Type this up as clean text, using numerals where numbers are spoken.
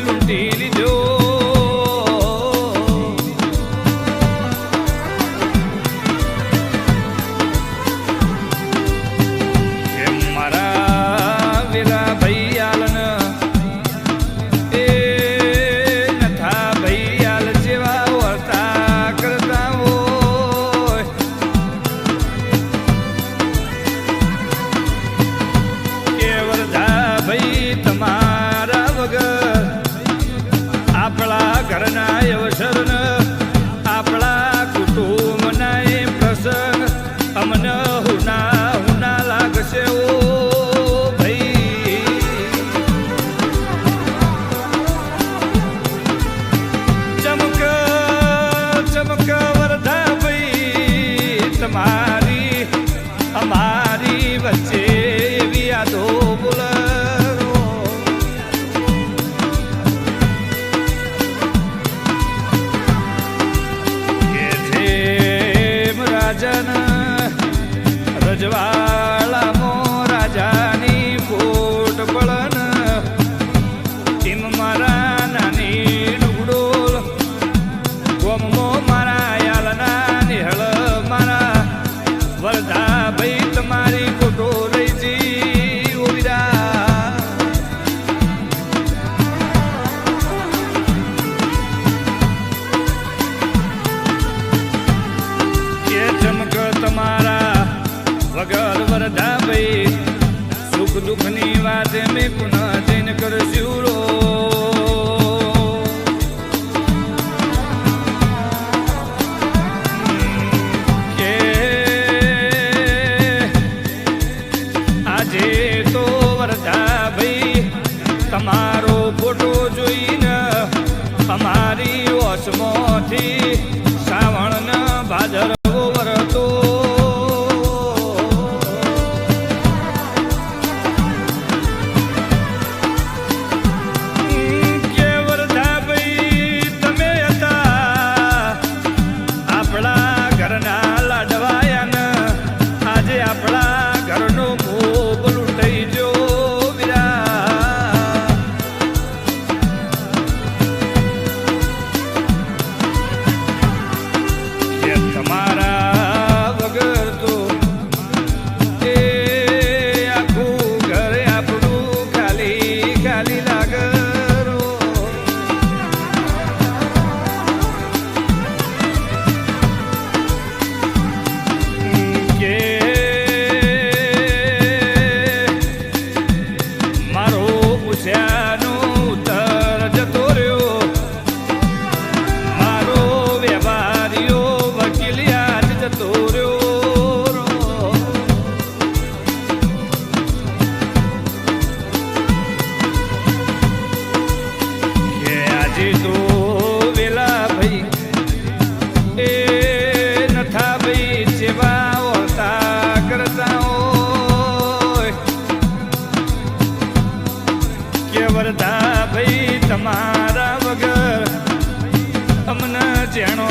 લૂંટી લીધો. ઘરના અવસર આપણા કુટુંબના એ પ્રસંગ અમને હુના લાગશે. ઓ ભાઈ ચમક ચમક વરધા ભાઈ તમારી અમારી વચ્ચે એવી યાદો બોલ. રજવાડામાં રાજાની ફોટ પડન ટીમ મારા નાની ડુગડોલ ગોમો મારા યાલના નિહળ મારા વરદા ભાઈ તમારી ફોટો લઈ જી ઓવિરા. કે ચમક તમારા વગર વરદા ભાઈ સુખ દુઃખની વાત મેં પુનઃ જઈને કરશું રો. કે આજે તો વરદા ભાઈ તમારો ફોટો જોઈને અમારી ઓસમાંથી શ્રાવણ ભાદરવો વરતો. વરદા ભાઈ તમારા વગર અમને જેણો